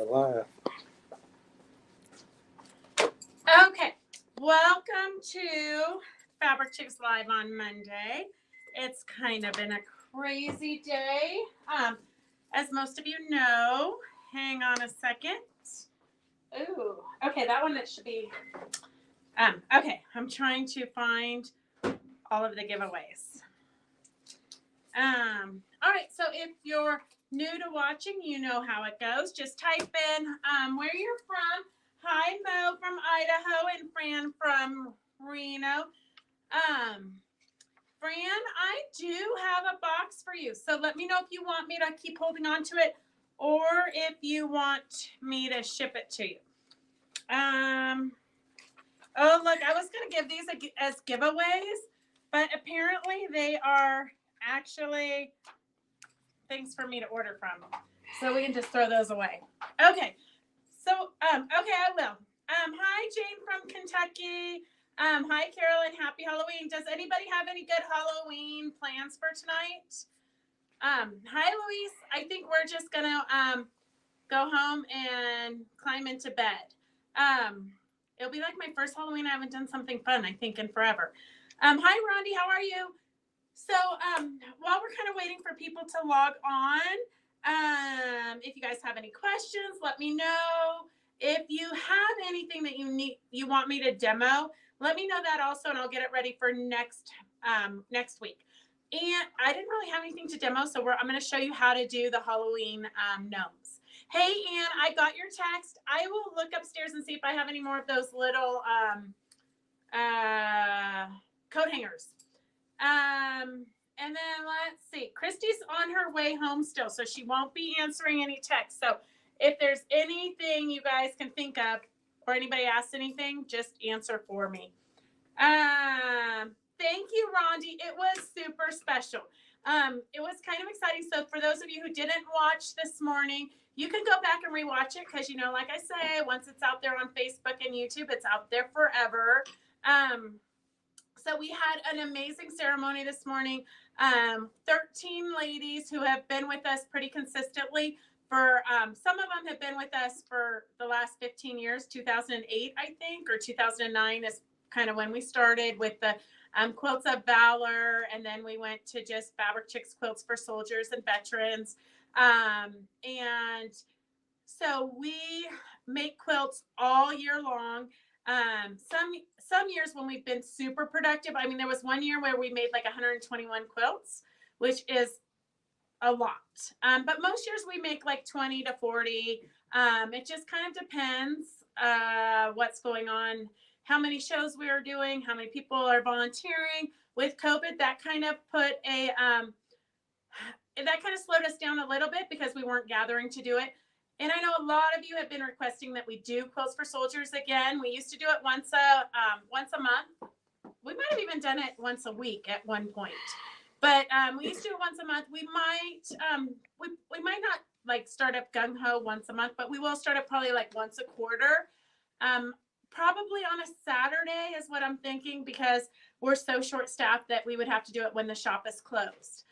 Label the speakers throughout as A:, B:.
A: laugh.
B: Okay, welcome to Fabric Chicks Live on Monday. It's kind of been a crazy day. As most of you know, hang on a second. Ooh, okay, that one that should be. Okay, I'm trying to find all of the giveaways. All right, so if you're new to watching, you know how it goes. Just type in where you're from. Hi, Mo from Idaho and Fran from Reno. Fran, I do have a box for you. So let me know if you want me to keep holding on to it or if you want me to ship it to you. Oh, look, I was going to give these as giveaways, but apparently they are actually things for me to order from. So we can just throw those away. Okay. So, okay, I will. Hi, Jane from Kentucky. Hi, Carolyn. Happy Halloween. Does anybody have any good Halloween plans for tonight? Hi, Louise. I think we're just going to go home and climb into bed. It'll be like my first Halloween. I haven't done something fun, I think, in forever. Hi, Rondi. How are you? So while we're kind of waiting for people to log on, if you guys have any questions, let me know. If you have anything that you want me to demo, let me know that also, and I'll get it ready for next week. And I didn't really have anything to demo, so I'm going to show you how to do the Halloween gnomes. Hey, Ann, I got your text. I will look upstairs and see if I have any more of those little coat hangers. And then let's see. Christy's on her way home still, so she won't be answering any texts. So if there's anything you guys can think of or anybody asks anything, just answer for me. Thank you, Rondi. It was super special. It was kind of exciting. So for those of you who didn't watch this morning, you can go back and rewatch it because, like I say, once it's out there on Facebook and YouTube, it's out there forever. So we had an amazing ceremony this morning. 13 ladies who have been with us pretty consistently for, some of them have been with us for the last 15 years, 2008, I think, or 2009 is kind of when we started with the Quilts of Valor. And then we went to just Fabric Chicks Quilts for Soldiers and Veterans. And so we make quilts all year long. Some years when we've been super productive, I mean, there was one year where we made like 121 quilts, which is a lot. But most years we make like 20 to 40. It just kind of depends what's going on, how many shows we are doing, how many people are volunteering. With COVID, that kind of put that kind of slowed us down a little bit because we weren't gathering to do it. And I know a lot of you have been requesting that we do Quilts for Soldiers again. We used to do it once a month. We might have even done it once a week at one point. But we used to do it once a month. We might not like start up gung ho once a month, but we will start up probably like once a quarter. Probably on a Saturday is what I'm thinking because we're so short staffed that we would have to do it when the shop is closed.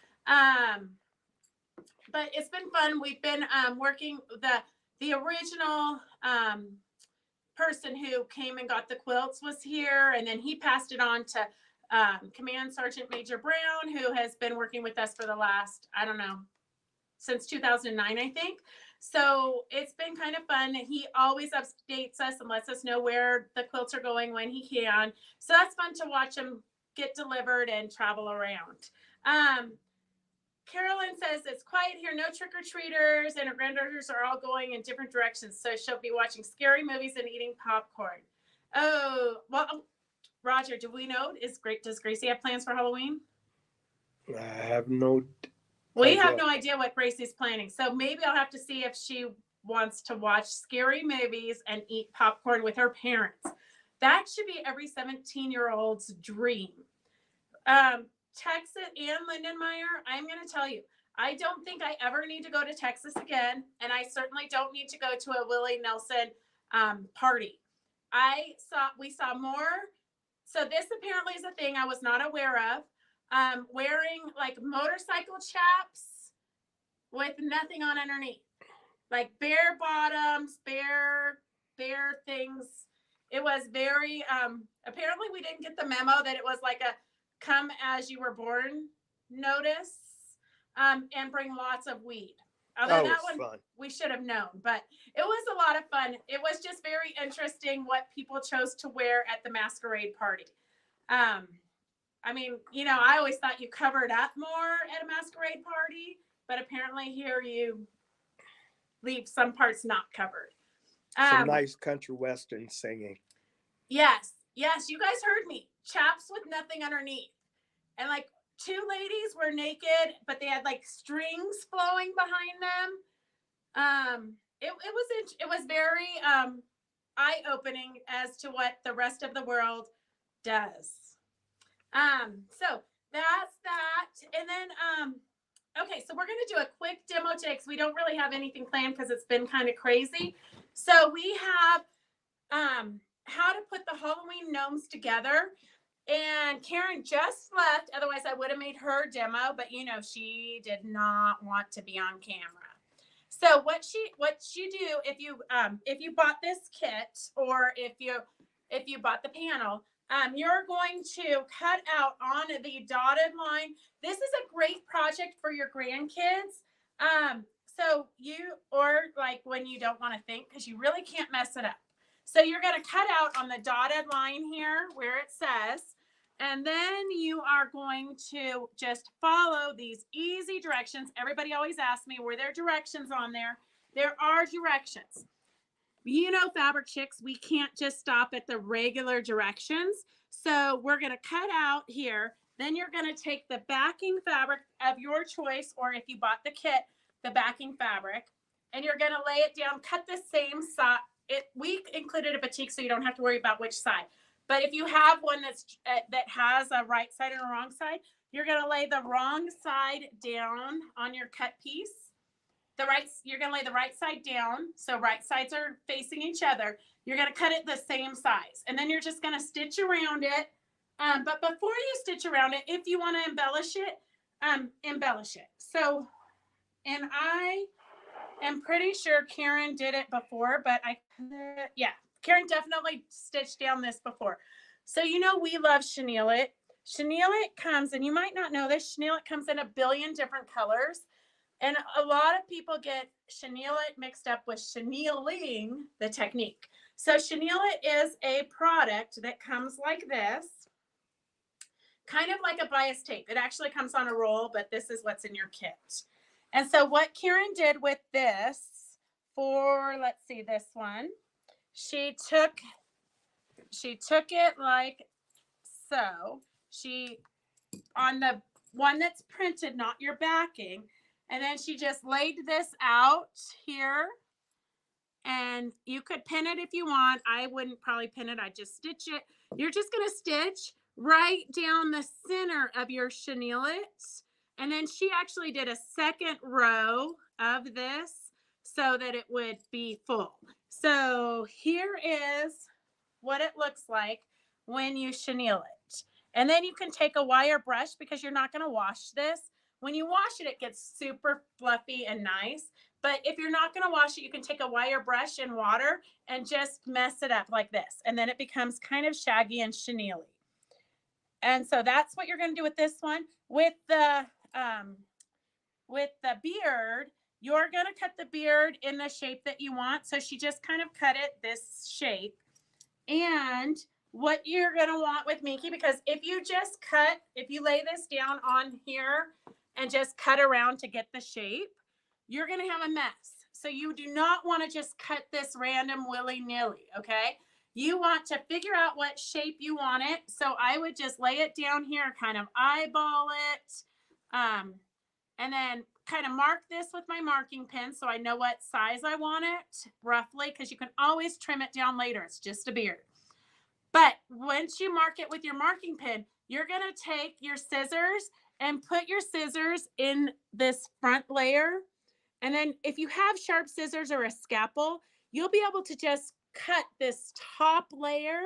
B: But it's been fun. We've been working the original person who came and got the quilts was here, and then he passed it on to Command Sergeant Major Brown, who has been working with us for the last, I don't know, since 2009, I think. So it's been kind of fun. He always updates us and lets us know where the quilts are going when he can. So that's fun to watch him get delivered and travel around. Carolyn says it's quiet here, no trick-or-treaters, and her granddaughters are all going in different directions. So she'll be watching scary movies and eating popcorn. Oh, well, Roger, do we know? Does Gracie have plans for Halloween?
A: I have no
B: We have no idea what Gracie's planning. So maybe I'll have to see if she wants to watch scary movies and eat popcorn with her parents. That should be every 17-year-old's dream. Texas and Lindenmeyer, I'm going to tell you, I don't think I ever need to go to Texas again, and I certainly don't need to go to a Willie Nelson party. We saw more. So this apparently is a thing I was not aware of. Wearing like motorcycle chaps with nothing on underneath. like bare bottoms, bare things. It was very apparently we didn't get the memo that it was like a come as you were born notice, and bring lots of weed. Although
A: Oh,
B: that
A: it's
B: one
A: fun.
B: we should have known, but it was a lot of fun. It was just very interesting what people chose to wear at the masquerade party. Um, I mean, I always thought you covered up more at a masquerade party, but apparently here you leave some parts not covered.
A: Some
B: Um,
A: nice country western singing.
B: yes, you guys heard me. Chaps with nothing underneath, and like two ladies were naked, but they had like strings flowing behind them. It was very eye opening as to what the rest of the world does. So that's that, and then okay, so we're gonna do a quick demo today because we don't really have anything planned because it's been kind of crazy. So we have how to put the Halloween gnomes together. And Karen just left. Otherwise, I would have made her demo, but she did not want to be on camera. So what you do if you bought this kit, or if you bought the panel, you're going to cut out on the dotted line. This is a great project for your grandkids. So or like when you don't want to think, because you really can't mess it up. So you're going to cut out on the dotted line here where it says, and then you are going to just follow these easy directions. Everybody always asks me, were there directions on there? There are directions. Fabric Chicks, we can't just stop at the regular directions. So we're going to cut out here. Then you're going to take the backing fabric of your choice, or if you bought the kit, the backing fabric, and you're going to lay it down, cut the same side. We included a batik, so you don't have to worry about which side. But if you have one that has a right side and a wrong side, you're going to lay the wrong side down on your cut piece. You're going to lay the right side down, so right sides are facing each other. You're going to cut it the same size, and then you're just going to stitch around it. But before you stitch around it, if you want to embellish it, embellish it. So, and I am pretty sure Karen did it before, but yeah, Karen definitely stitched down this before. So we love chenille. Chenille comes, and you might not know this, chenille comes in a billion different colors. And a lot of people get chenille mixed up with chenilling, the technique. So chenille is a product that comes like this, kind of like a bias tape. It actually comes on a roll, but this is what's in your kit. And so what Karen did with this for, let's see, this one, she took it like so. She, on the one that's printed, not your backing, and then she just laid this out here, and you could pin it if you want. I wouldn't probably pin it. I'd just stitch it. You're just going to stitch right down the center of your chenille. And then she actually did a second row of this so that it would be full. So here is what it looks like when you chenille it. And then you can take a wire brush, because you're not going to wash this. When you wash it, it gets super fluffy and nice. But if you're not going to wash it, you can take a wire brush in water and just mess it up like this. And then it becomes kind of shaggy and chenille. And so that's what you're going to do with this one. With the beard, you're going to cut the beard in the shape that you want. So she just kind of cut it this shape. And what you're going to want with Minky, because if you lay this down on here and just cut around to get the shape, you're going to have a mess. So you do not want to just cut this random willy-nilly, okay? You want to figure out what shape you want it. So I would just lay it down here, kind of eyeball it, and then kind of mark this with my marking pen so I know what size I want it roughly, because you can always trim it down later. It's just a beard. But once you mark it with your marking pen, you're going to take your scissors and put your scissors in this front layer. And then if you have sharp scissors or a scalpel, you'll be able to just cut this top layer,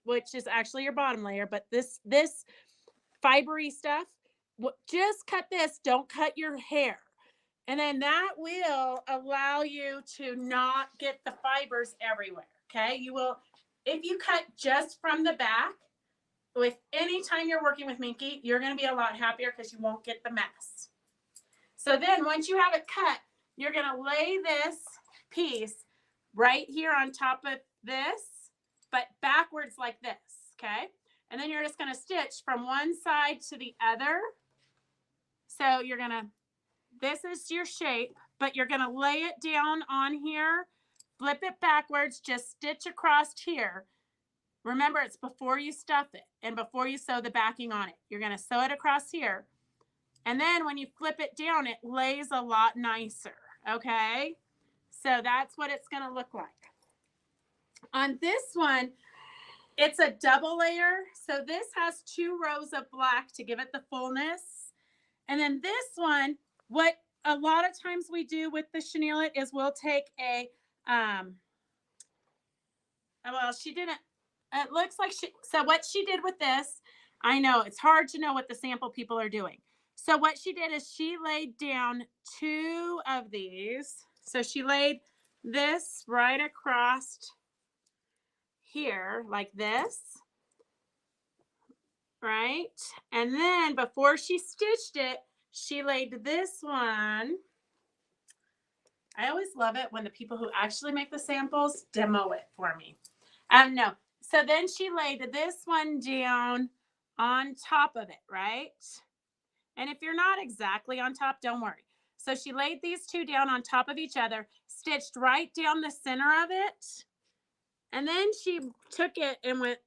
B: which is actually your bottom layer, but this fibery stuff, just cut this. Don't cut your hair. And then that will allow you to not get the fibers everywhere. Okay. You will, if you cut just from the back, with any time you're working with Minky, you're going to be a lot happier because you won't get the mess. So then once you have it cut, you're going to lay this piece right here on top of this, but backwards like this. Okay. And then you're just going to stitch from one side to the other. So you're going to, this is your shape, but you're going to lay it down on here, flip it backwards, just stitch across here. Remember, it's before you stuff it and before you sew the backing on it. You're going to sew it across here. And then when you flip it down, it lays a lot nicer. Okay. So that's what it's going to look like. On this one, it's a double layer. So this has 2 rows of black to give it the fullness. And then this one, what a lot of times we do with the chenille is we'll take a, well, she didn't, it looks like so what she did with this, I know it's hard to know what the sample people are doing. So what she did is she laid down 2 of these. So she laid this right across here like this, right? And then before she stitched it, she laid this one. I always love it when the people who actually make the samples demo it for me. No. So then she laid this one down on top of it, right? And if you're not exactly on top, don't worry. So she laid these 2 down on top of each other, stitched right down the center of it. And then she took it and went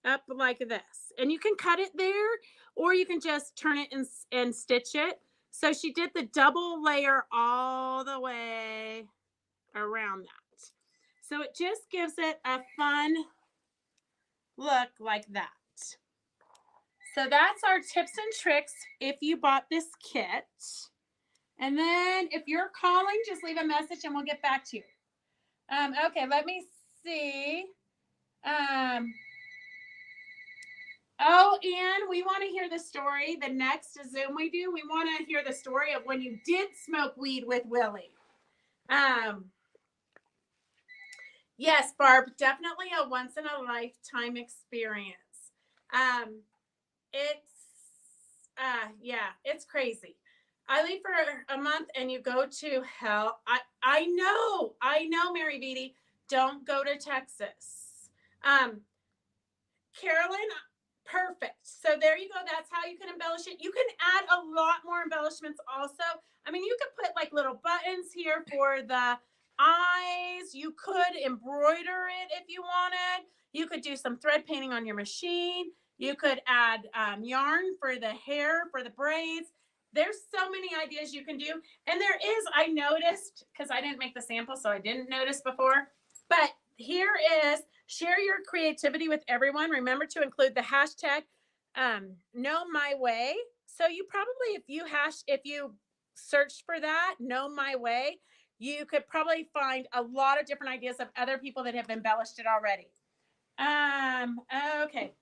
B: up like this. And you can cut it there, or you can just turn it and stitch it. So she did the double layer all the way around that. So it just gives it a fun look like that. So that's our tips and tricks if you bought this kit. And then if you're calling, just leave a message and we'll get back to you. Okay, let me see. Oh, and we want to hear the story. The next Zoom we do, we want to hear the story of when you did smoke weed with Willie. Yes, Barb, definitely a once in a lifetime experience. It's crazy. I leave for a month and you go to hell. I know, Mary Beatty, don't go to Texas. Carolyn, perfect. So there you go. That's how you can embellish it. You can add a lot more embellishments also. I mean, you could put like little buttons here for the eyes. You could embroider it if you wanted. You could do some thread painting on your machine. You could add yarn for the hair, for the braids. There's so many ideas you can do. And there is, I noticed, because I didn't make the sample, so I didn't notice before, but here is share your creativity with everyone. Remember to include the hashtag know my way. So you probably, if you search for that, know my way, you could probably find a lot of different ideas of other people that have embellished it already. Okay.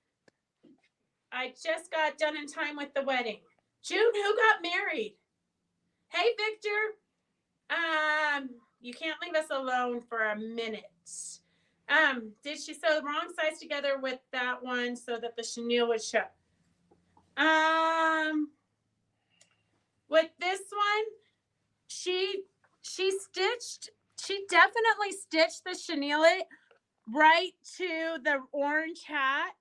B: I just got done in time with the wedding. June, who got married? Hey, Victor. You can't leave us alone for a minute. Did she sew the wrong sides together with that one so that the chenille would show? With this one, she definitely stitched the chenille right to the orange hat.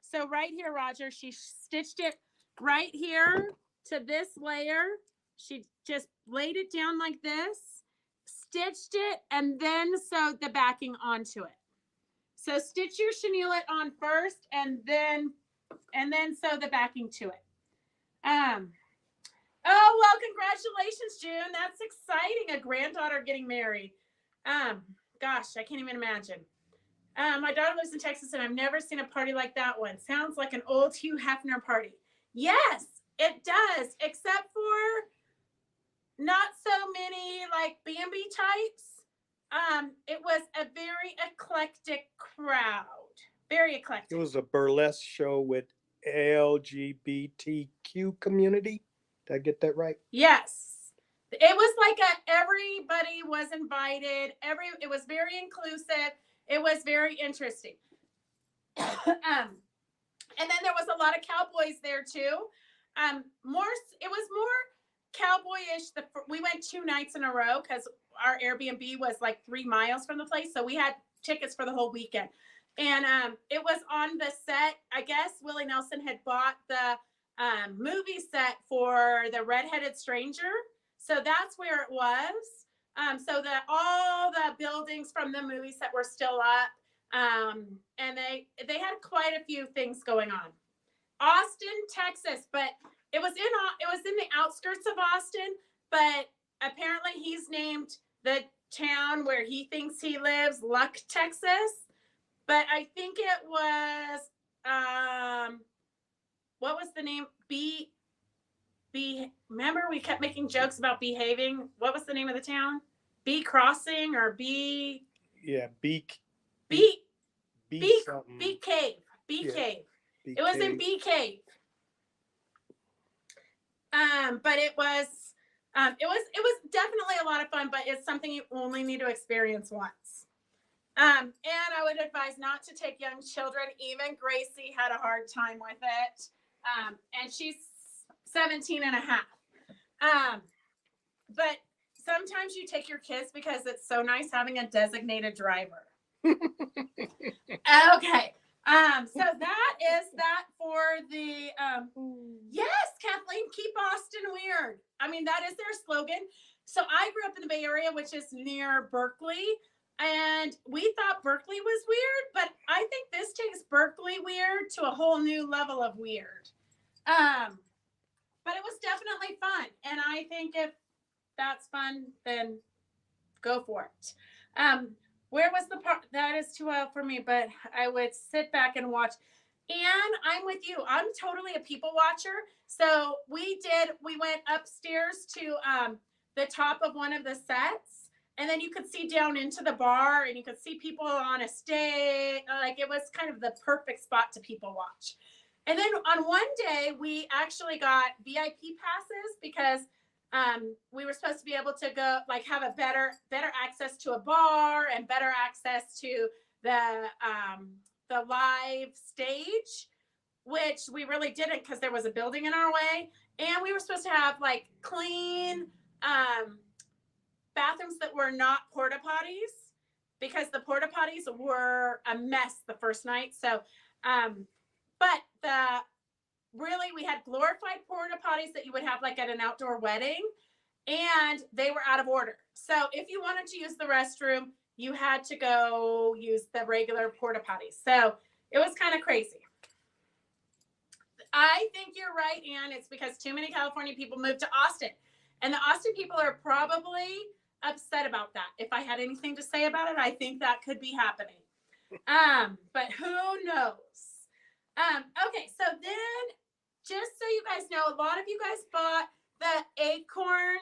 B: So right here, Roger, she stitched it right here to this layer. She just laid it down like this, stitched it, and then sewed the backing onto it. So stitch your chenille on first and then sew the backing to it. Oh, well, congratulations, June. That's exciting. A granddaughter getting married. Gosh, I can't even imagine. My daughter lives in Texas and I've never seen a party like that one. Sounds like an old Hugh Hefner party. Yes, it does, except for not so many like Bambi types. It was a very eclectic crowd. Very eclectic.
A: It was a burlesque show with LGBTQ community. Did I get that right?
B: Yes. It was like everybody was invited. It was very inclusive. It was very interesting. And then there was a lot of cowboys there too. More it was more cowboyish. We went 2 nights in a row because our Airbnb was like 3 miles from the place, so we had tickets for the whole weekend. And it was on the set. I guess Willie Nelson had bought the movie set for the Redheaded Stranger, so that's where it was. So that all the buildings from the movie set were still up. And they had quite a few things going on. Austin, Texas, but it was in the outskirts of Austin, but apparently he's named the town where he thinks he lives Luck, Texas. But I think it was what was the name? Remember we kept making jokes about behaving. What was the name of the town? B Crossing or B?
A: Yeah,
B: B
A: B
B: Cave.
A: something.
B: B Cave.
A: Yeah,
B: It was in B Cave. But it was definitely a lot of fun, but it's something you only need to experience once. And I would advise not to take young children. Even Gracie had a hard time with it. And she's 17 and a half. But sometimes you take your kids because it's so nice having a designated driver. Okay. So that is that for the yes, Kathleen, keep Austin weird. I mean, that is their slogan. So I grew up in the Bay Area, which is near Berkeley, and we thought Berkeley was weird, but I think this takes Berkeley weird to a whole new level of weird. But it was definitely fun, and I think if that's fun, then go for it. Where was the part that is too wild for me, but I would sit back and watch. And I'm with you. I'm totally a people watcher. So we went upstairs to the top of one of the sets, and then you could see down into the bar, and you could see people on a stage. Like it was kind of the perfect spot to people watch. And then on one day, we actually got VIP passes because we were supposed to be able to go, like, have a better access to a bar and better access to the live stage, which we really didn't because there was a building in our way, and we were supposed to have like clean bathrooms that were not porta potties because the porta potties were a mess the first night. So, but really we had glorified porta potties that you would have like at an outdoor wedding, and they were out of order. So if you wanted to use the restroom, you had to go use the regular porta potties. So it was kind of crazy. I think you're right, Anne. It's because too many California people moved to Austin, and the Austin people are probably upset about that. If I had anything to say about it, I think that could be happening. But who knows? Okay, so then just so you guys know, a lot of you guys bought the acorn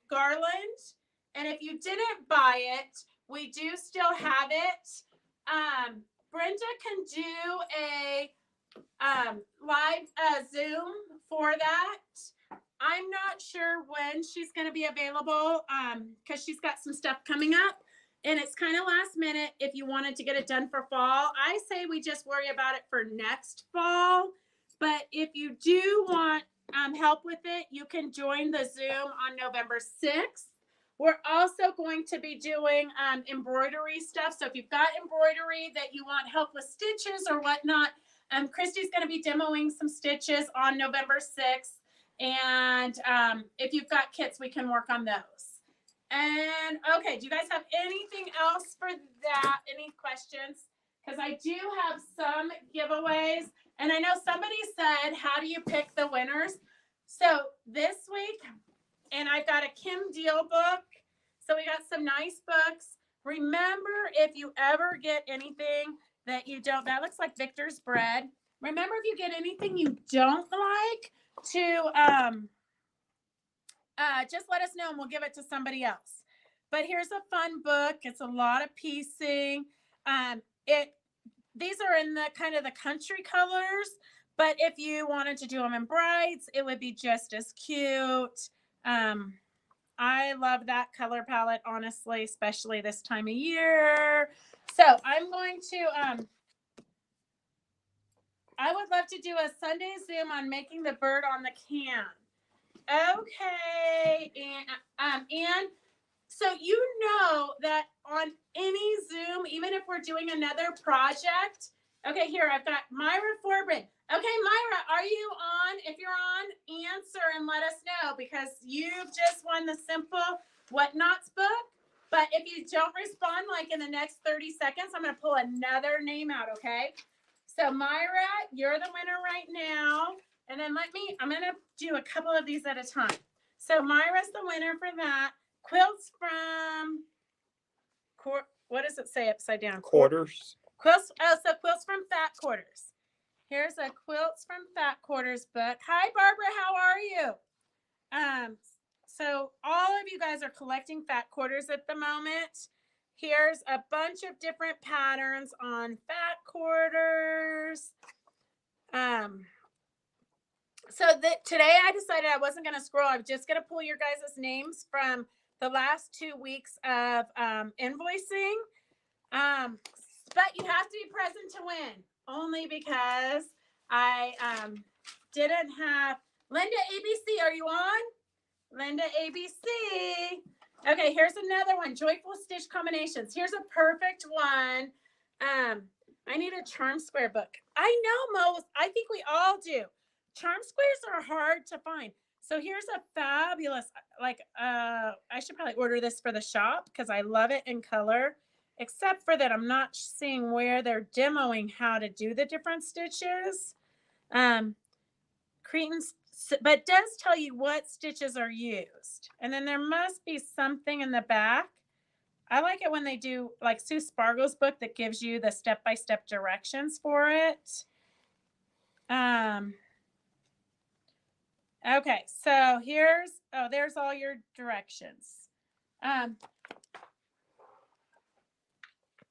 B: garland, and if you didn't buy it, we do still have it. Brenda can do a live Zoom for that. I'm not sure when she's going to be available because she's got some stuff coming up, and it's kind of last minute. If you wanted to get it done for fall, I say we just worry about it for next fall. But if you do want help with it, you can join the Zoom on November 6th. We're also going to be doing embroidery stuff. So if you've got embroidery that you want help with stitches or whatnot, Christy's going to be demoing some stitches on November 6th. And if you've got kits, we can work on those. And okay, do you guys have anything else for that? Any questions? Because I do have some giveaways. And I know somebody said, how do you pick the winners? So this week, and I've got a Kim Deal book. So we got some nice books. Remember, if you ever get anything that you don't, that looks like Victor's bread. Remember, if you get anything you don't like, to just let us know and we'll give it to somebody else. But here's a fun book. It's a lot of piecing. These are in the kind of the country colors, but if you wanted to do them in brights, it would be just as cute. I love that color palette, honestly, especially this time of year. So I'm going to, I would love to do a Sunday Zoom on making the bird on the can. Okay. And so you know that on any Zoom, even if we're doing another project, okay, here I've got Myra Forbin. Okay, Myra, are you on? If you're on, answer and let us know because you've just won the Simple Whatnots book. But if you don't respond like in the next 30 seconds, I'm going to pull another name out, okay? So Myra, you're the winner right now. And then I'm going to do a couple of these at a time. So Myra's the winner for that. Quilts from, what does it say upside down?
A: Quarters.
B: Quilts, so Quilts from Fat Quarters. Here's a Quilts from Fat Quarters book. Hi, Barbara, how are you? So all of you guys are collecting fat quarters at the moment. Here's a bunch of different patterns on fat quarters. So today I decided I wasn't going to scroll. I'm just going to pull your guys' names from the last 2 weeks of invoicing. But you have to be present to win, only because I didn't have Linda ABC. Are you on? Linda ABC. Okay, here's another one. Joyful Stitch Combinations. Here's a perfect one. I need a charm square book. I know, Mo. I think we all do. Charm squares are hard to find. So here's a fabulous, I should probably order this for the shop because I love it in color, except for that I'm not seeing where they're demoing how to do the different stitches. Cretans, but it does tell you what stitches are used. And then there must be something in the back. I like it when they do like Sue Spargo's book that gives you the step-by-step directions for it. Okay, so there's all your directions. Oh,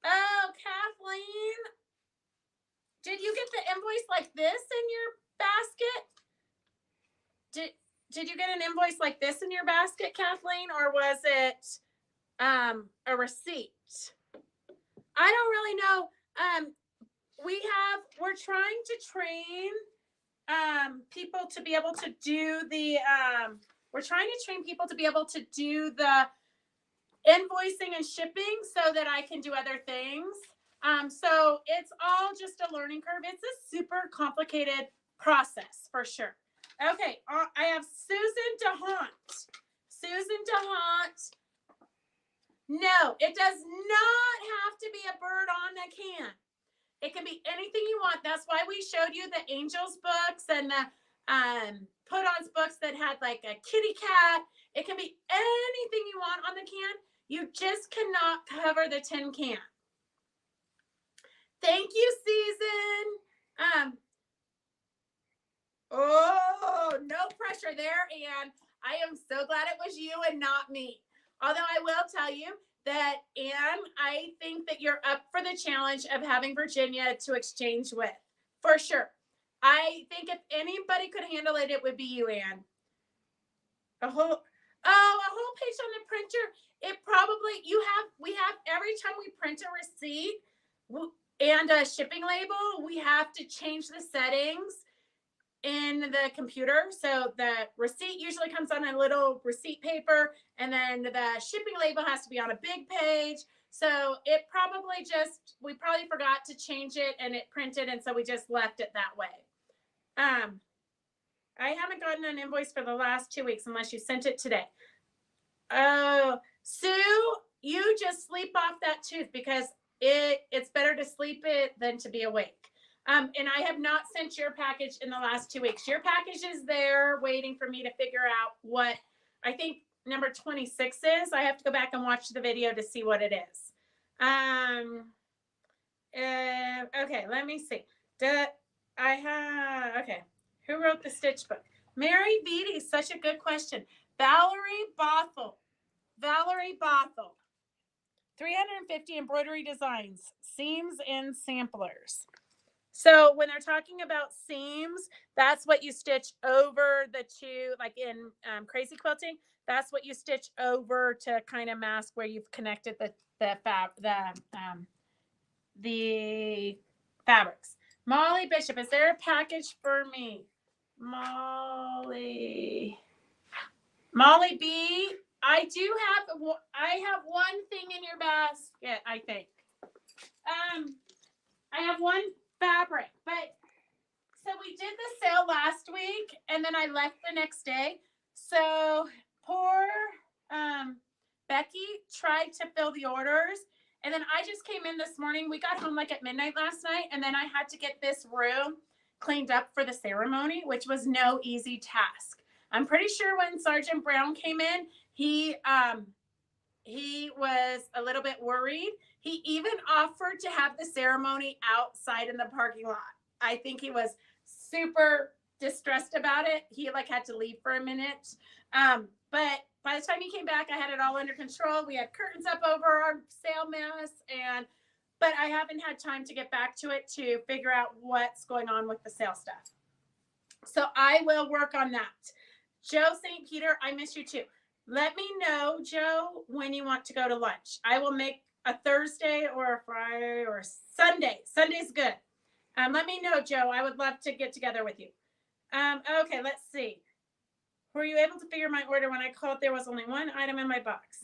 B: Kathleen, did you get the invoice like this in your basket? Did you get an invoice like this in your basket, Kathleen, or was it a receipt? I don't really know. We're trying to train people to be able to do the invoicing and shipping so that I can do other things. So it's all just a learning curve. It's a super complicated process for sure. Okay, I have Susan DeHaunt. Susan DeHaunt. No, it does not have to be a bird on a can. It can be anything you want. That's why we showed you the Angels books and the put-ons books that had like a kitty cat. It can be anything you want on the can. You just cannot cover the tin can. Thank you, Susan. Oh, no pressure there, Anne. I am so glad it was you and not me. Although I will tell you that, Anne, I think that you're up for the challenge of having Virginia to exchange with, for sure. I think if anybody could handle it, it would be you, Anne. A whole page on the printer. We have every time we print a receipt and a shipping label, we have to change the settings in the computer. So the receipt usually comes on a little receipt paper, and then the shipping label has to be on a big page. So we probably forgot to change it and it printed, and so we just left it that way. I haven't gotten an invoice for the last 2 weeks unless you sent it today. Oh, Sue, you just sleep off that tooth because it's better to sleep it than to be awake. And I have not sent your package in the last 2 weeks. Your package is there waiting for me to figure out what I think number 26 is. I have to go back and watch the video to see what it is. Okay, let me see. Okay. Who wrote the stitch book? Mary Beatty, such a good question. Valerie Bothell. 350 embroidery designs, seams and samplers. So when they're talking about seams, that's what you stitch over the two, like in crazy quilting. That's what you stitch over to kind of mask where you've connected the fabrics. Molly Bishop, is there a package for me? Molly B, I have one thing in your basket, I think. I have one fabric, but so we did the sale last week and then I left the next day. So poor Becky tried to fill the orders. And then I just came in this morning. We got home like at midnight last night. And then I had to get this room cleaned up for the ceremony, which was no easy task. I'm pretty sure when Sergeant Brown came in, he was a little bit worried. He even offered to have the ceremony outside in the parking lot. I think he was super distressed about it. He like had to leave for a minute. But by the time he came back, I had it all under control. We had curtains up over our sale mess, but I haven't had time to get back to it to figure out what's going on with the sale stuff. So I will work on that. Joe St. Peter, I miss you too. Let me know, Joe, when you want to go to lunch. I will make a Thursday or a Friday or a Sunday. Sunday's good. Let me know, Joe. I would love to get together with you. Okay, let's see. Were you able to figure my order when I called? There was only one item in my box.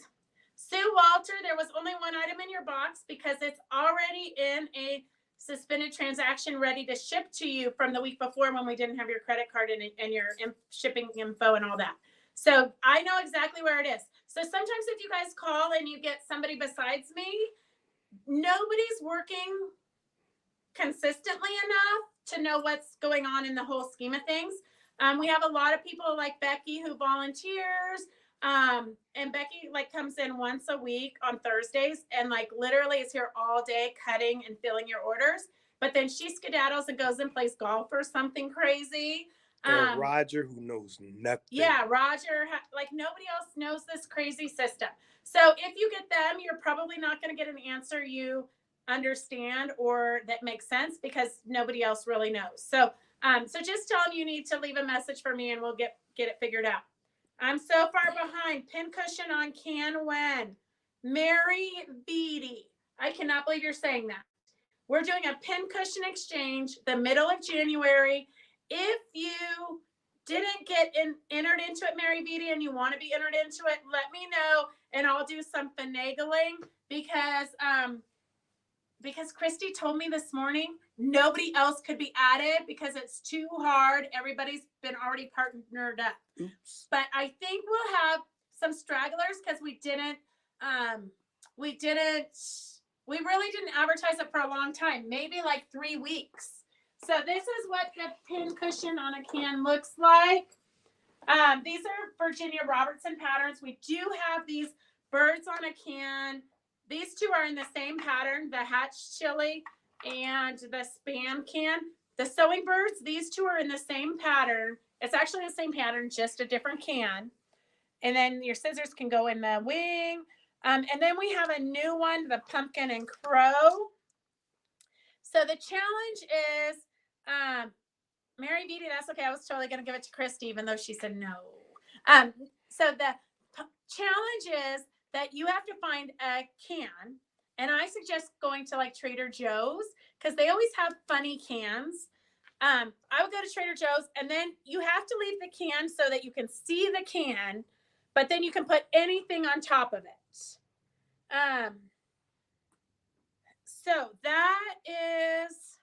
B: Sue Walter, there was only one item in your box because it's already in a suspended transaction ready to ship to you from the week before when we didn't have your credit card and your shipping info and all that. So I know exactly where it is. So sometimes if you guys call and you get somebody besides me, nobody's working consistently enough to know what's going on in the whole scheme of things. We have a lot of people like Becky who volunteers. And Becky like comes in once a week on Thursdays and like literally is here all day cutting and filling your orders. But then she skedaddles and goes and plays golf or something crazy.
A: And Roger, who knows nothing.
B: Yeah, Roger, like nobody else knows this crazy system. So if you get them, you're probably not going to get an answer you understand or that makes sense because nobody else really knows. So just tell them you need to leave a message for me and we'll get it figured out. I'm so far behind. Pincushion on can when? Mary Beatty. I cannot believe you're saying that. We're doing a pincushion exchange the middle of January. If you didn't get entered into it, Mary Beatty, and you want to be entered into it, let me know and I'll do some finagling because Christy told me this morning nobody else could be added because it's too hard. Everybody's been already partnered up. Oops. But I think we'll have some stragglers because we really didn't advertise it for a long time, maybe like 3 weeks. So this is what the pin cushion on a can looks like. These are Virginia Robertson patterns. We do have these birds on a can. These two are in the same pattern, the Hatch Chili and the Spam can. The Sewing Birds, these two are in the same pattern. It's actually the same pattern, just a different can. And then your scissors can go in the wing. And then we have a new one, the Pumpkin and Crow. So the challenge is, Mary Beatty, that's okay. I was totally going to give it to Christy, even though she said no. So the challenge is that you have to find a can, and I suggest going to like Trader Joe's because they always have funny cans. I would go to Trader Joe's, and then you have to leave the can so that you can see the can, but then you can put anything on top of it. So that is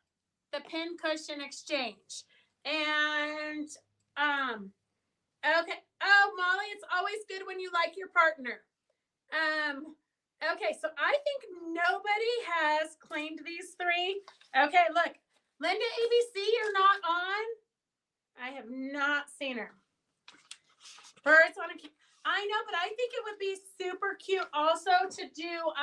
B: the pin cushion exchange. And okay. Oh, Molly, it's always good when you like your partner. Okay, so I think nobody has claimed these three. Okay, look. Linda ABC, you're not on. I have not seen her. Birds on a can. I know, but I think it would be super cute also to do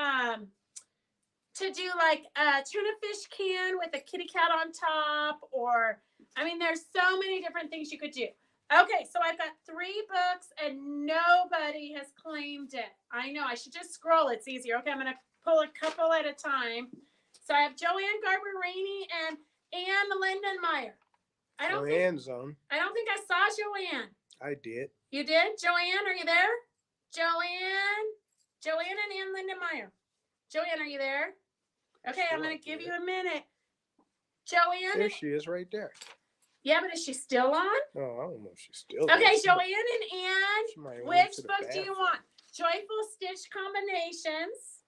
B: like a tuna fish can with a kitty cat on top, or I mean, there's so many different things you could do. Okay, so I've got 3 books and nobody has claimed it. I know, I should just scroll. It's easier. Okay, I'm going to pull a couple at a time. So I have Joanne Garber Rainey and Ann Lindenmeyer. I don't
A: Joanne's on.
B: I don't think I saw Joanne.
A: I did.
B: You did? Joanne, are you there? Joanne and Ann Lindenmeyer. Joanne, are you there? Okay, I'm going to give you a minute. Joanne.
A: There she is right there.
B: Yeah, but is she still on?
A: Oh, I don't know if she's still
B: Okay,
A: there.
B: Joanne and Ann, which book do you want? Joyful Stitch Combinations.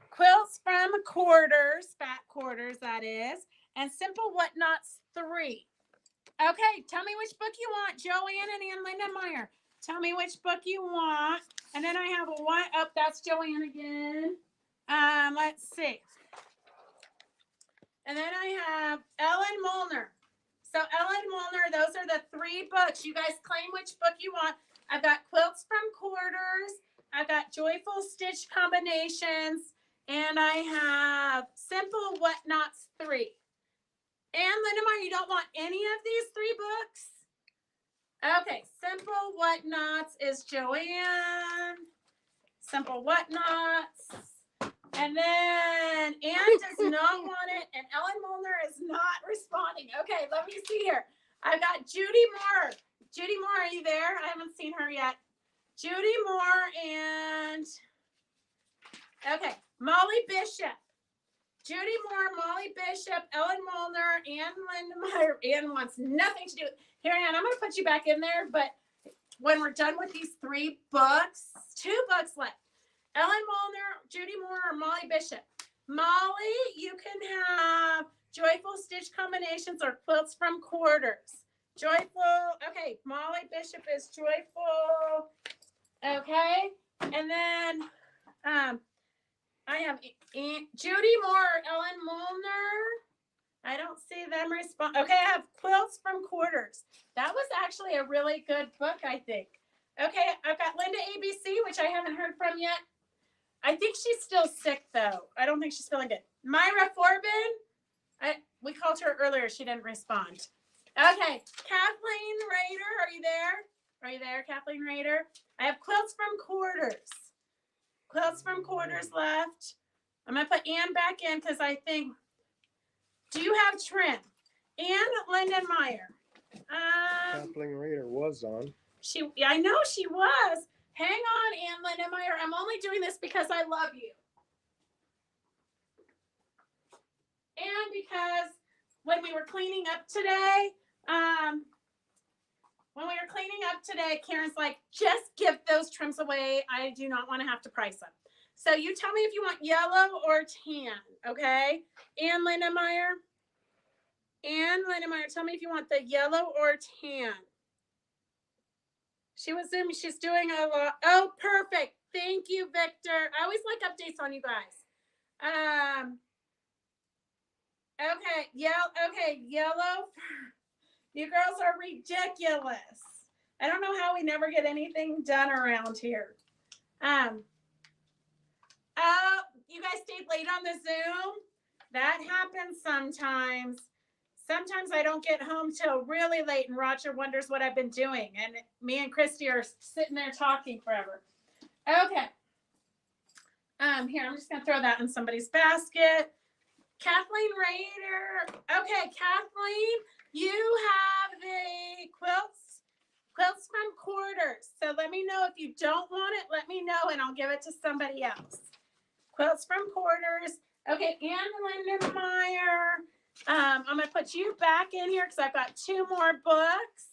B: Quilts from Quarters, Fat Quarters, that is. And Simple Whatnots 3. Okay, tell me which book you want, Joanne and Ann Lindenmeyer. Tell me which book you want. And then I have a one. Oh, that's Joanne again. Let's see. And then I have Ellen Molnar. So Ellen Molnar, those are the 3 books. You guys claim which book you want. I've got Quilts from Quarters. I've got Joyful Stitch Combinations. And I have Simple Whatnots 3. Ann Lindenmeyer, you don't want any of these 3 books? Okay, Simple Whatnots is Joanne. Simple Whatnots. And then Ann does not want it, and Ellen Molnar is not responding. Okay, let me see here. I've got Judy Moore. Judy Moore, are you there? I haven't seen her yet. Judy Moore and, okay, Molly Bishop. Judy Moore, Molly Bishop, Ellen Molnar, Ann Lindenmeyer. Ann wants nothing to do with it. Here, Ann, I'm going to put you back in there, but when we're done with these 3 books, 2 books left. Ellen Molnar, Judy Moore, or Molly Bishop. Molly, you can have Joyful Stitch Combinations or Quilts from Quarters. Joyful, okay, Molly Bishop is Joyful. Okay, and then I have Judy Moore, Ellen Molnar. I don't see them respond. Okay, I have Quilts from Quarters. That was actually a really good book, I think. Okay, I've got Linda ABC, which I haven't heard from yet. I think she's still sick, though. I don't think she's feeling good. Myra Forbin. We called her earlier. She didn't respond. Okay, Kathleen Rader. Are you there? Are you there, Kathleen Rader? I have Quilts from Quarters. Quilts from Quarters left. I'm going to put Ann back in because I think, do you have trim? Ann Lindenmeyer.
A: Kathleen Rader was on.
B: I know she was. Hang on, Ann Lindenmeyer. I'm only doing this because I love you. And because when we were cleaning up today, Karen's like, just give those trims away. I do not want to have to price them. So you tell me if you want yellow or tan, okay? Ann Lindenmeyer. Ann Lindenmeyer, tell me if you want the yellow or tan. She was Zooming. She's doing a lot. Oh, perfect. Thank you, Victor. I always like updates on you guys. Okay. Yellow. You girls are ridiculous. I don't know how we never get anything done around here. You guys stayed late on the Zoom? That happens sometimes. Sometimes I don't get home till really late and Roger wonders what I've been doing. And me and Christy are sitting there talking forever. Okay. Here, I'm just going to throw that in somebody's basket. Kathleen Rader. Okay, Kathleen, you have the quilts from Quarters. So let me know if you don't want it. Let me know and I'll give it to somebody else. Quilts from Quarters. Okay, Ann Lindenmeyer. I'm going to put you back in here because I've got 2 more books.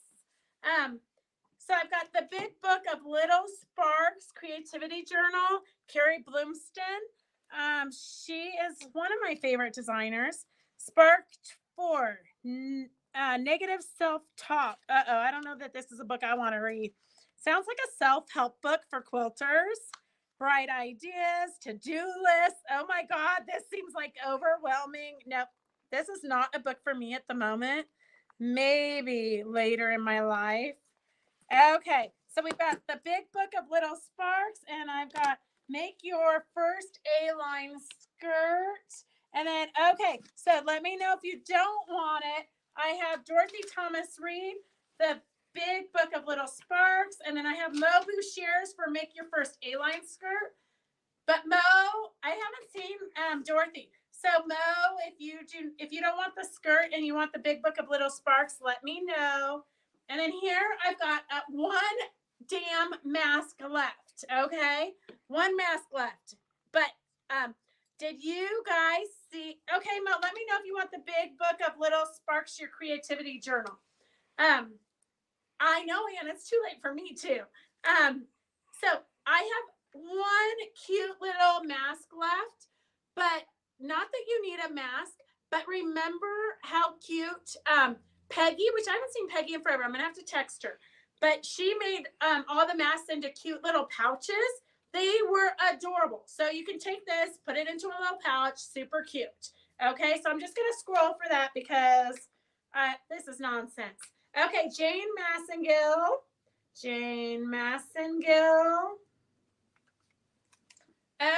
B: So I've got the big book of Little Sparks Creativity Journal, Carrie Bloomston. She is one of my favorite designers. Sparked 4, Negative Self-Talk. I don't know that this is a book I want to read. Sounds like a self-help book for quilters. Bright ideas, to-do lists. Oh my God, this seems like overwhelming. Nope. This is not a book for me at the moment. Maybe later in my life. Okay, so we've got the big book of Little Sparks, and I've got Make Your First A-Line Skirt. And then, okay, so let me know if you don't want it. I have Dorothy Thomas Reed, the big book of Little Sparks, and then I have Mo Boucher's for Make Your First A-Line Skirt. But Mo, I haven't seen Dorothy. So Mo, if you don't want the skirt and you want the big book of little sparks, let me know. And then here I've got one damn mask left. Okay, one mask left. But did you guys see? Okay, Mo, let me know if you want the big book of little sparks, your creativity journal. I know, Ann, it's too late for me too. So I have one cute little mask left, but not that you need a mask, but remember how cute Peggy, which I haven't seen Peggy in forever. I'm gonna have to text her. But she made all the masks into cute little pouches. They were adorable. So you can take this, put it into a little pouch, super cute. Okay, so I'm just gonna scroll for that because this is nonsense. Okay, Jane Massengill. Jane Massengill.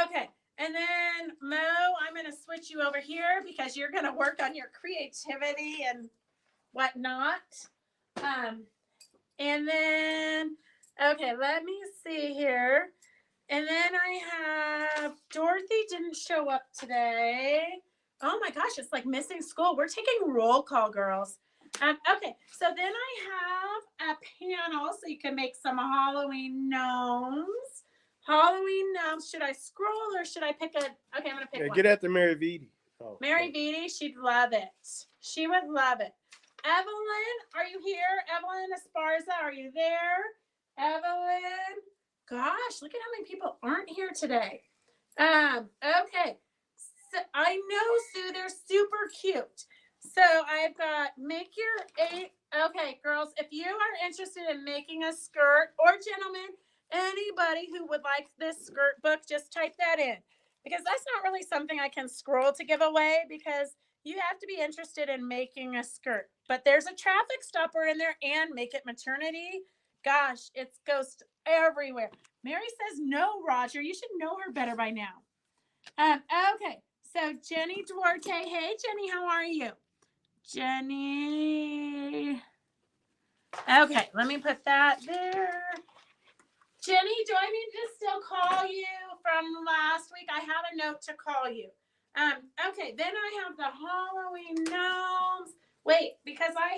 B: Okay, and then Mo, I'm going to switch you over here because you're going to work on your creativity and whatnot. And then, okay, let me see here. And then I have Dorothy didn't show up today. Oh my gosh, it's like missing school. We're taking roll call, girls. Okay, so then I have a panel so you can make some Halloween gnomes. Halloween gnomes. Should I scroll or should I pick a? Okay, I'm gonna pick one.
A: Get after Mary Vitti.
B: Oh, Mary Vitti, she'd love it. She would love it. Evelyn, are you here? Evelyn Esparza, are you there? Evelyn. Gosh, look at how many people aren't here today. Okay. So, I know, Sue, they're super cute. So I've got make your 8. Okay, girls, if you are interested in making a skirt, or gentlemen, anybody who would like this skirt book, just type that in. Because that's not really something I can scroll to give away because you have to be interested in making a skirt. But there's a traffic stopper in there and make it maternity. Gosh, it goes everywhere. Mary says no, Roger. You should know her better by now. Okay, so Jenny Duarte. Hey, Jenny, how are you? Jenny. Okay, let me put that there. Jenny, do I need to still call you from last week? I have a note to call you. Okay, then I have the Halloween gnomes. Wait, because I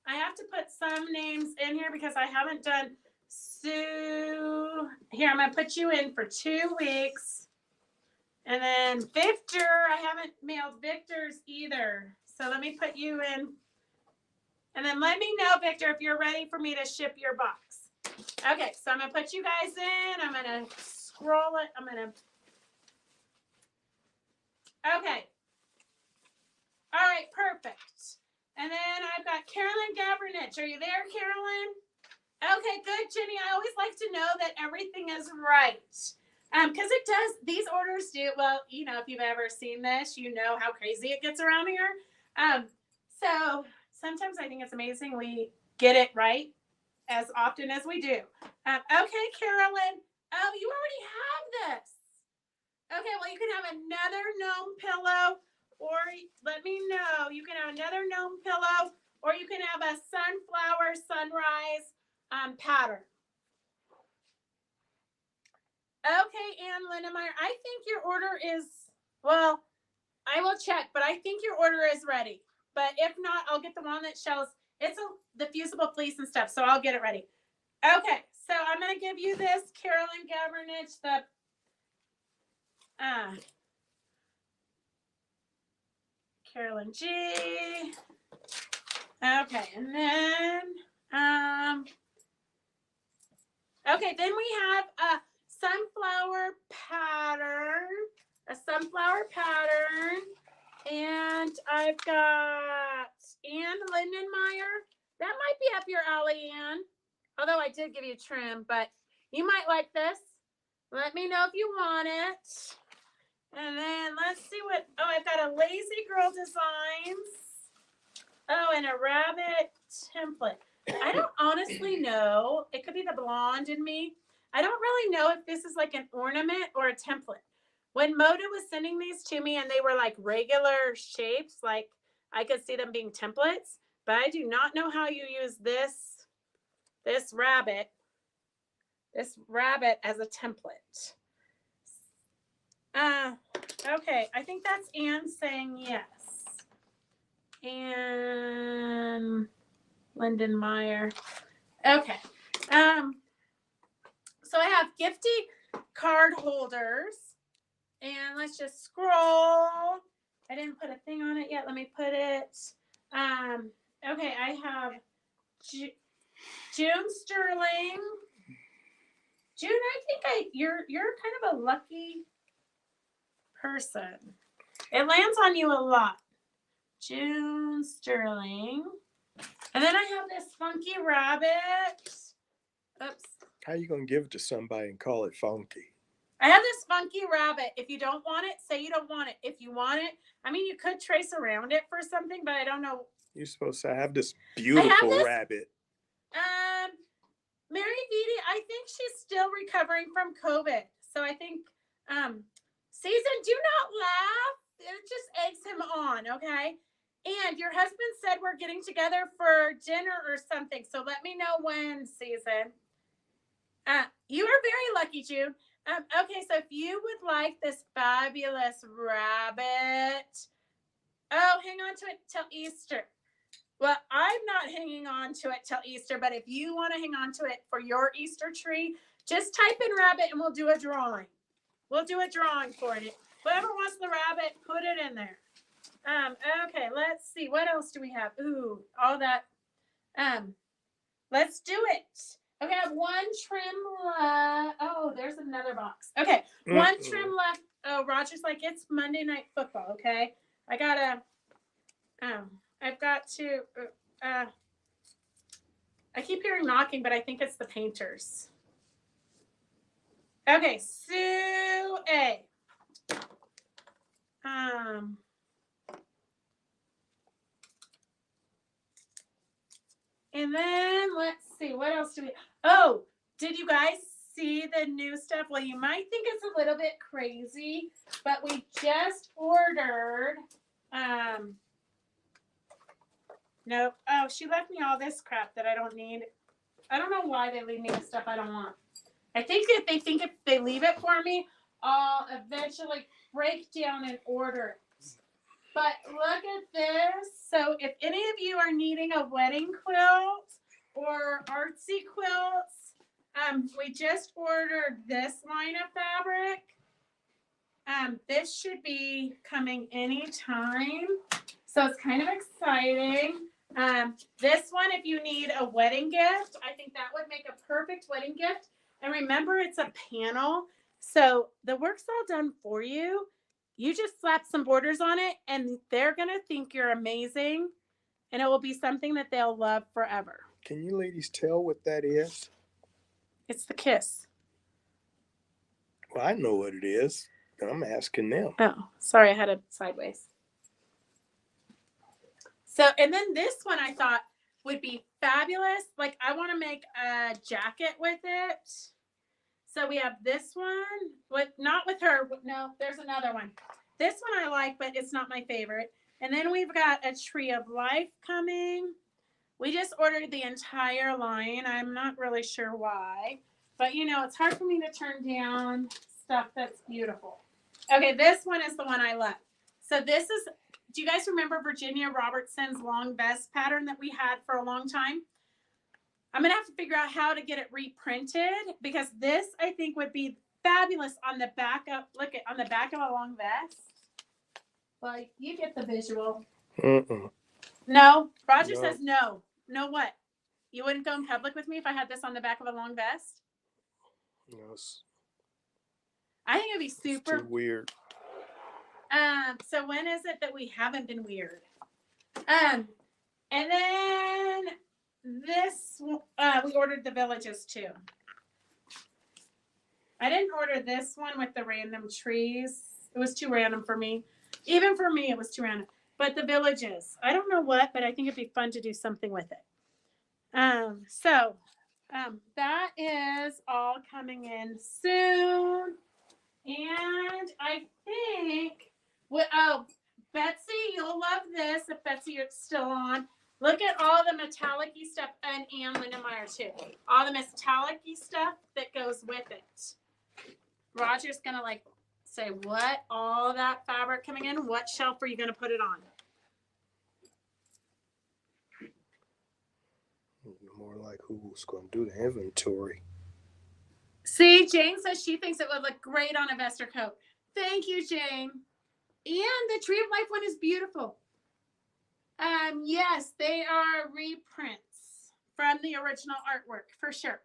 B: have to put some names in here because I haven't done Sue. Here, I'm going to put you in for 2 weeks. And then Victor, I haven't mailed Victor's either. So let me put you in. And then let me know, Victor, if you're ready for me to ship your box. Okay, so I'm going to put you guys in. I'm going to scroll it. Okay. All right, perfect. And then I've got Carolyn Gavranich. Are you there, Carolyn? Okay, good, Jenny. I always like to know that everything is right. Because it does, these orders do, well, you know, if you've ever seen this, you know how crazy it gets around here. So sometimes I think it's amazing we get it right as often as we do. Okay, Carolyn. Oh, you already have this. Okay, well, you can have another gnome pillow, or let me know. You can have another gnome pillow, or you can have a sunflower sunrise pattern. Okay, Ann Lindemeyer, I think your order is, well, I will check, but I think your order is ready. But if not, I'll get the one that shows, it's the fusible fleece and stuff, so I'll get it ready. Okay, so I'm going to give you this, Carolyn Gavranich, the Carolyn G. Okay, and then, okay, then we have a sunflower pattern, and I've got Ann Lindenmeyer. That might be up your alley, Ann. Although I did give you trim, but you might like this. Let me know if you want it. And then let's see what, oh, I've got a Lazy Girl Designs. Oh, and a rabbit template. I don't honestly know. It could be the blonde in me. I don't really know if this is like an ornament or a template. When Moda was sending these to me and they were like regular shapes, like I could see them being templates, but I do not know how you use this rabbit as a template. Okay, I think that's Anne saying yes. And Lyndon Meyer. Okay. So I have gifty card holders. And let's just scroll. I didn't put a thing on it yet. Let me put it. Okay, I have June Sterling. June, I think you're kind of a lucky person. It lands on you a lot. June Sterling. And then I have this funky rabbit. Oops.
A: How you gonna give it to somebody and call it funky?
B: I have this funky rabbit. If you don't want it, say you don't want it. If you want it, I mean, you could trace around it for something, but I don't know.
A: You're supposed to have this beautiful rabbit.
B: Mary Vitti, I think she's still recovering from COVID. So I think, Season, do not laugh. It just eggs him on, okay? And your husband said we're getting together for dinner or something. So let me know when, Season. You are very lucky, June. Okay, so if you would like this fabulous rabbit, hang on to it till Easter. Well, I'm not hanging on to it till Easter, but if you want to hang on to it for your Easter tree, just type in rabbit and we'll do a drawing. We'll do a drawing for it. Whoever wants the rabbit, put it in there. Okay, let's see. What else do we have? Ooh, all that. Let's do it. Okay, I have one trim left. Oh, there's another box. Okay, one trim left. Oh, Roger's like, it's Monday Night Football, okay? I've got to, I keep hearing knocking, but I think it's the painters. Okay, Sue A. And then let's see, what else do we? Oh, did you guys see the new stuff? Well, you might think it's a little bit crazy, but we just ordered. Nope. Oh, she left me all this crap that I don't need. I don't know why they leave me the stuff I don't want. I think that they think if they leave it for me, I'll eventually break down and order it. But look at this. So if any of you are needing a wedding quilt or artsy quilts, we just ordered this line of fabric. This should be coming anytime. So it's kind of exciting. This one, if you need a wedding gift, I think that would make a perfect wedding gift. And remember, it's a panel. So the work's all done for you. You just slap some borders on it and they're going to think you're amazing. And it will be something that they'll love forever.
A: Can you ladies tell what that is?
B: It's the kiss.
A: Well, I know what it is. I'm asking them.
B: Oh, sorry. I had it sideways. So, and then this one I thought would be fabulous. Like, I want to make a jacket with it. So we have this one, not with her. No, there's another one. This one I like, but it's not my favorite. And then we've got a Tree of Life coming. We just ordered the entire line. I'm not really sure why. But, you know, it's hard for me to turn down stuff that's beautiful. Okay, this one is the one I love. So this is, do you guys remember Virginia Robertson's long vest pattern that we had for a long time? I'm going to have to figure out how to get it reprinted because this, I think, would be fabulous on the back of, look at, on the back of a long vest. Like, you get the visual. No? Roger says no. No what? You wouldn't go in public with me if I had this on the back of a long vest?
A: Yes.
B: I think it'd be super.
A: It's too weird.
B: So when is it that we haven't been weird? And then this, we ordered the villages too. I didn't order this one with the random trees. It was too random for me. Even for me, it was too random. But the villages, I don't know what, but I think it'd be fun to do something with it. That is all coming in soon. And I think, Betsy, you'll love this if Betsy you're still on. Look at all the metallic-y stuff, and Lindenmeyer too. All the metallic-y stuff that goes with it. Roger's gonna like say what all that fabric coming in. What shelf are you going to put it on?
A: More like who's going to do the inventory.
B: See, Jane says she thinks it would look great on a vest or coat. Thank you, Jane. And the Tree of Life one is beautiful. Yes, they are reprints from the original artwork for sure.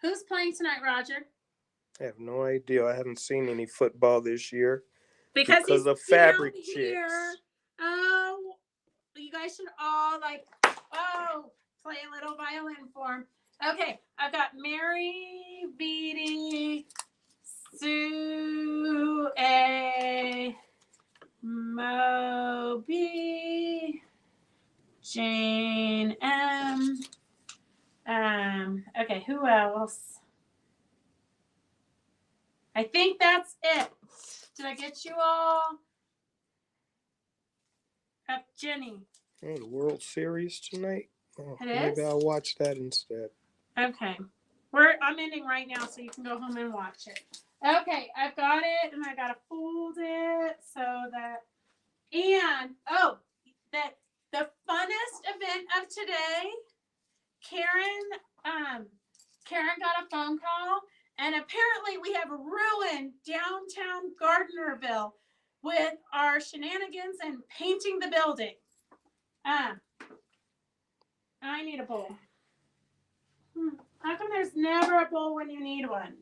B: Who's playing tonight, Roger?
A: I have no idea. I haven't seen any football this year
B: Because he's
A: of fabric
B: down
A: chicks.
B: here. Oh, you guys should all play a little violin for him. Okay, I've got Mary, Beatty, Sue, A, Moby, Jane, M. Okay, who else? I think that's it. Did I get you all? Jenny.
A: Oh, the World Series tonight. Oh,
B: It
A: maybe
B: is?
A: I'll watch that instead.
B: Okay. I'm ending right now, so you can go home and watch it. Okay, I've got it, and I gotta fold it so that. And the funnest event of today, Karen got a phone call, and apparently we have ruined downtown Gardnerville with our shenanigans and painting the building. I need a bowl. How come there's never a bowl when you need one?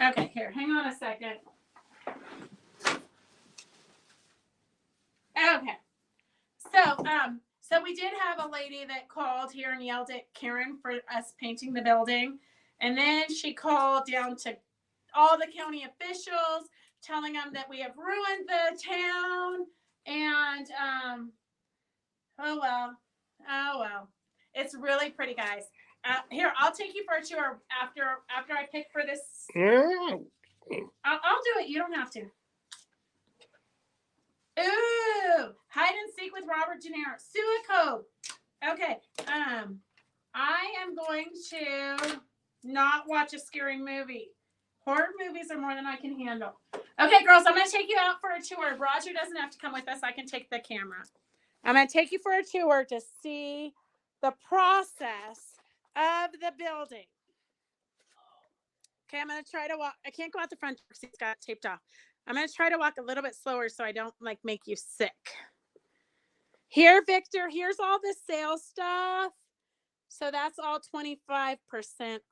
B: Okay, here, hang on a second. Okay. So we did have a lady that called here and yelled at Karen for us painting the building. And then she called down to all the county officials, telling them that we have ruined the town. And, oh well. It's really pretty, guys. Here, I'll take you for a tour after I pick for this. I'll do it. You don't have to. Ooh, hide and seek with Robert De Niro. Suico. Okay. I am going to not watch a scary movie. Horror movies are more than I can handle. Okay, girls, I'm going to take you out for a tour. Roger doesn't have to come with us. I can take the camera. I'm going to take you for a tour to see the process of the building. Okay, I'm going to try to walk. I can't go out the front door because it's got taped off. I'm going to try to walk a little bit slower so I don't make you sick. Here, Victor, here's all the sale stuff. So that's all 25%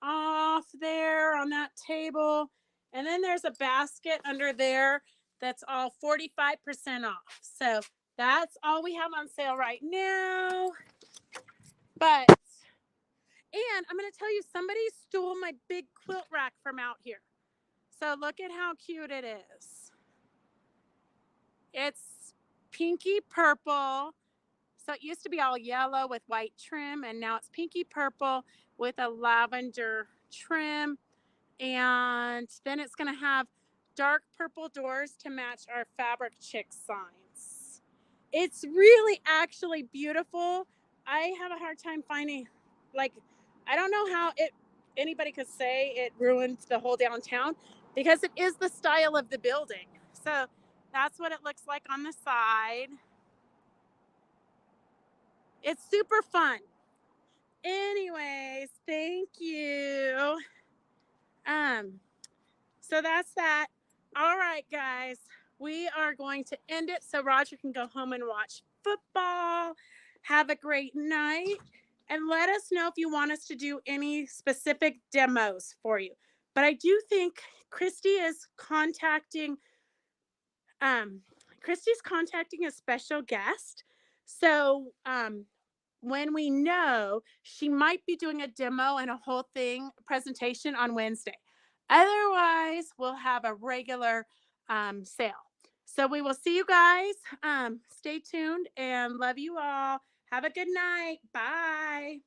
B: off there on that table. And then there's a basket under there that's all 45% off. So that's all we have on sale right now. And I'm going to tell you, somebody stole my big quilt rack from out here. So look at how cute it is. It's pinky purple. So it used to be all yellow with white trim, and now it's pinky purple with a lavender trim. And then it's going to have dark purple doors to match our fabric chick signs. It's really actually beautiful. I have a hard time finding, I don't know how anybody could say it ruined the whole downtown, because it is the style of the building. So that's what it looks like on the side. It's super fun. Anyways, thank you. So that's that. All right, guys. We are going to end it so Roger can go home and watch football. Have a great night. And let us know if you want us to do any specific demos for you. But I do think Christy is contacting a special guest. So when we know, she might be doing a demo and a whole presentation on Wednesday. Otherwise, we'll have a regular sale. So we will see you guys. Stay tuned and love you all. Have a good night. Bye.